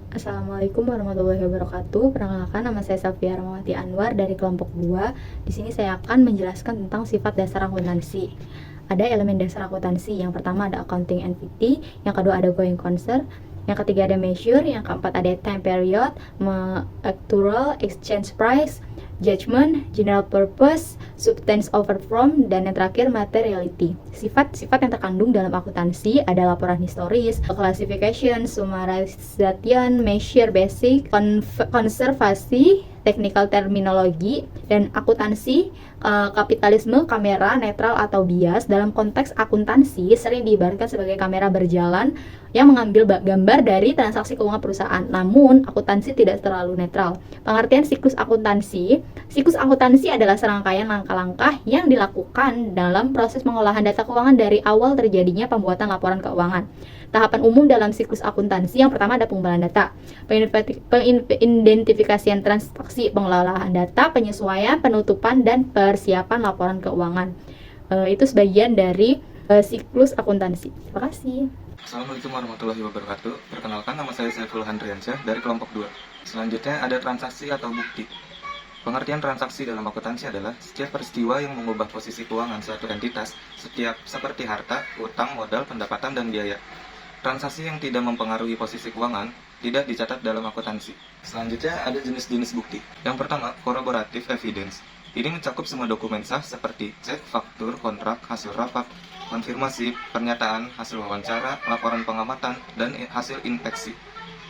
Assalamualaikum warahmatullahi wabarakatuh. Perkenalkan, nama saya Safia Rahmawati Anwar dari kelompok 2. Di sini saya akan menjelaskan tentang sifat dasar akuntansi. Ada elemen dasar akuntansi. Yang pertama ada accounting entity, yang kedua ada going concern, yang ketiga ada measure, yang keempat ada time period, actual, exchange price, judgment, general purpose, substance over form, dan yang terakhir materiality. Sifat-sifat yang terkandung dalam akuntansi ada laporan historis, classification, summarization, measure basic, konservasi, technical terminologi, dan akuntansi, kapitalisme, kamera, netral atau bias. Dalam konteks akuntansi sering diibaratkan sebagai kamera berjalan yang mengambil gambar dari transaksi keuangan perusahaan. Namun, akuntansi tidak terlalu netral. Pengertian siklus akuntansi. Siklus akuntansi adalah serangkaian langkah-langkah yang dilakukan dalam proses pengolahan data keuangan dari awal terjadinya pembuatan laporan keuangan. Tahapan umum dalam siklus akuntansi yang pertama ada pengumpulan data, pengidentifikasian transaksi, pengelolaan data, penyesuaian, penutupan, dan persiapan laporan keuangan. Itu sebagian dari siklus akuntansi. Terima kasih. Assalamualaikum warahmatullahi wabarakatuh. Perkenalkan, nama saya Saiful Handriansyah dari kelompok 2. Selanjutnya ada transaksi atau bukti. Pengertian transaksi dalam akuntansi adalah setiap peristiwa yang mengubah posisi keuangan suatu entitas, seperti harta, utang, modal, pendapatan, dan biaya. Transaksi yang tidak mempengaruhi posisi keuangan tidak dicatat dalam akuntansi. Selanjutnya ada jenis-jenis bukti. Yang pertama, corroborative evidence. Ini mencakup semua dokumen sah seperti cek, faktur, kontrak, hasil rapat, konfirmasi, pernyataan, hasil wawancara, laporan pengamatan, dan hasil inspeksi.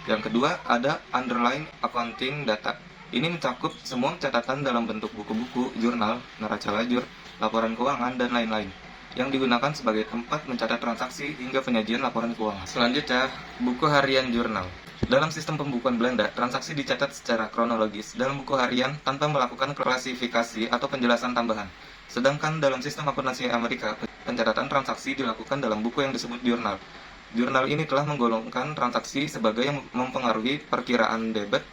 Yang kedua, ada underlying accounting data. Ini mencakup semua catatan dalam bentuk buku-buku, jurnal, neraca lajur, laporan keuangan, dan lain-lain, yang digunakan sebagai tempat mencatat transaksi hingga penyajian laporan keuangan. Selanjutnya, buku harian jurnal. Dalam sistem pembukuan Belanda, transaksi dicatat secara kronologis dalam buku harian tanpa melakukan klasifikasi atau penjelasan tambahan. Sedangkan dalam sistem akuntansi Amerika, pencatatan transaksi dilakukan dalam buku yang disebut jurnal. Jurnal ini telah menggolongkan transaksi sebagai yang mempengaruhi perkiraan debit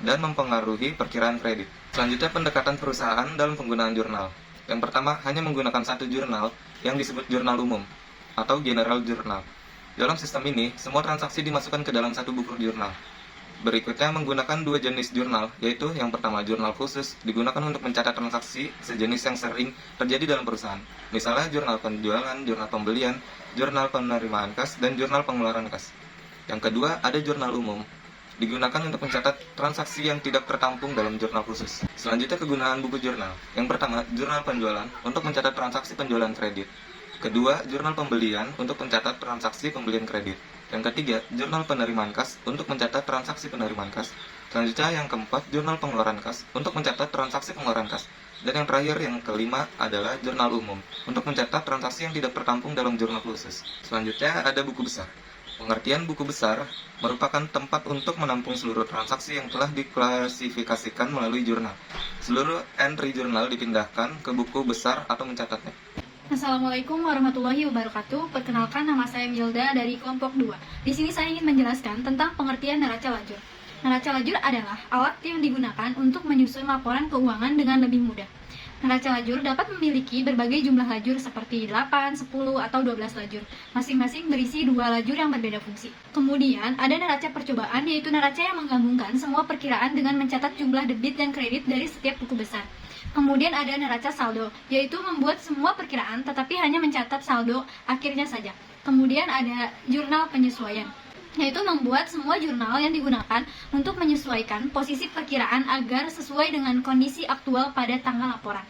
dan mempengaruhi perkiraan kredit. Selanjutnya, pendekatan perusahaan dalam penggunaan jurnal. Yang pertama, hanya menggunakan satu jurnal yang disebut jurnal umum atau general journal. Dalam sistem ini, semua transaksi dimasukkan ke dalam satu buku jurnal. Berikutnya, menggunakan dua jenis jurnal, yaitu yang pertama jurnal khusus, digunakan untuk mencatat transaksi sejenis yang sering terjadi dalam perusahaan. Misalnya jurnal penjualan, jurnal pembelian, jurnal penerimaan kas, dan jurnal pengeluaran kas. Yang kedua, ada jurnal umum, digunakan untuk mencatat transaksi yang tidak tertampung dalam jurnal khusus. Selanjutnya, kegunaan buku jurnal. Yang pertama, jurnal penjualan untuk mencatat transaksi penjualan kredit. Kedua, jurnal pembelian untuk mencatat transaksi pembelian kredit. Yang ketiga, jurnal penerimaan kas untuk mencatat transaksi penerimaan kas. Selanjutnya, yang keempat, jurnal pengeluaran kas untuk mencatat transaksi pengeluaran kas. Dan yang terakhir, yang kelima adalah jurnal umum untuk mencatat transaksi yang tidak tertampung dalam jurnal khusus. Selanjutnya, ada buku besar. Pengertian buku besar merupakan tempat untuk menampung seluruh transaksi yang telah diklasifikasikan melalui jurnal. Seluruh entry jurnal dipindahkan ke buku besar atau mencatatnya. Assalamualaikum warahmatullahi wabarakatuh. Perkenalkan, nama saya Milda dari kelompok 2. Di sini saya ingin menjelaskan tentang pengertian neraca lajur. Neraca lajur adalah alat yang digunakan untuk menyusun laporan keuangan dengan lebih mudah. Neraca lajur dapat memiliki berbagai jumlah lajur seperti 8, 10, atau 12 lajur. Masing-masing berisi dua lajur yang berbeda fungsi. Kemudian ada neraca percobaan, yaitu neraca yang menggabungkan semua perkiraan dengan mencatat jumlah debit dan kredit dari setiap buku besar. Kemudian ada neraca saldo, yaitu membuat semua perkiraan tetapi hanya mencatat saldo akhirnya saja. Kemudian ada jurnal penyesuaian, yaitu membuat semua jurnal yang digunakan untuk menyesuaikan posisi perkiraan agar sesuai dengan kondisi aktual pada tanggal laporan.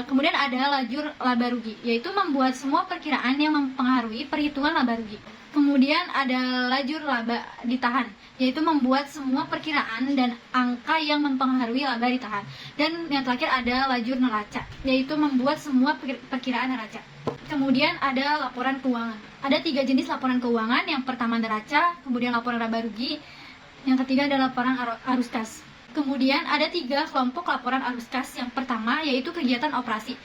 Kemudian ada lajur laba rugi, yaitu membuat semua perkiraan yang mempengaruhi perhitungan laba rugi. Kemudian ada lajur laba ditahan, yaitu membuat semua perkiraan dan angka yang mempengaruhi laba ditahan. Dan yang terakhir ada lajur neraca, yaitu membuat semua perkiraan neraca. Kemudian ada laporan keuangan. Ada 3 jenis laporan keuangan. Yang pertama neraca, kemudian laporan laba rugi, yang ketiga ada laporan arus kas. Kemudian ada 3 kelompok laporan arus kas. Yang pertama yaitu kegiatan operasi.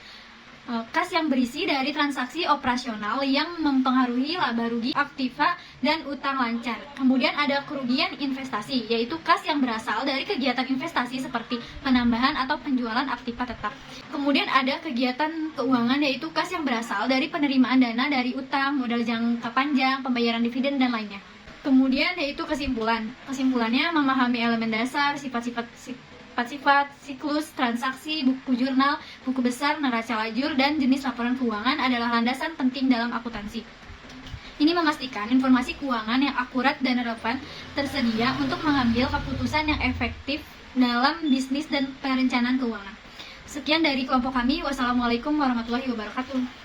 Kas yang berisi dari transaksi operasional yang mempengaruhi laba rugi, aktiva, dan utang lancar. Kemudian ada kerugian investasi, yaitu kas yang berasal dari kegiatan investasi seperti penambahan atau penjualan aktiva tetap. Kemudian ada kegiatan keuangan, yaitu kas yang berasal dari penerimaan dana dari utang, modal jangka panjang, pembayaran dividen, dan lainnya. Kemudian yaitu kesimpulan. Kesimpulannya memahami elemen dasar, sifat-sifat, siklus, transaksi, buku jurnal, buku besar, neraca lajur, dan jenis laporan keuangan adalah landasan penting dalam akuntansi. Ini memastikan informasi keuangan yang akurat dan relevan tersedia untuk mengambil keputusan yang efektif dalam bisnis dan perencanaan keuangan. Sekian dari kelompok kami. Wassalamualaikum warahmatullahi wabarakatuh.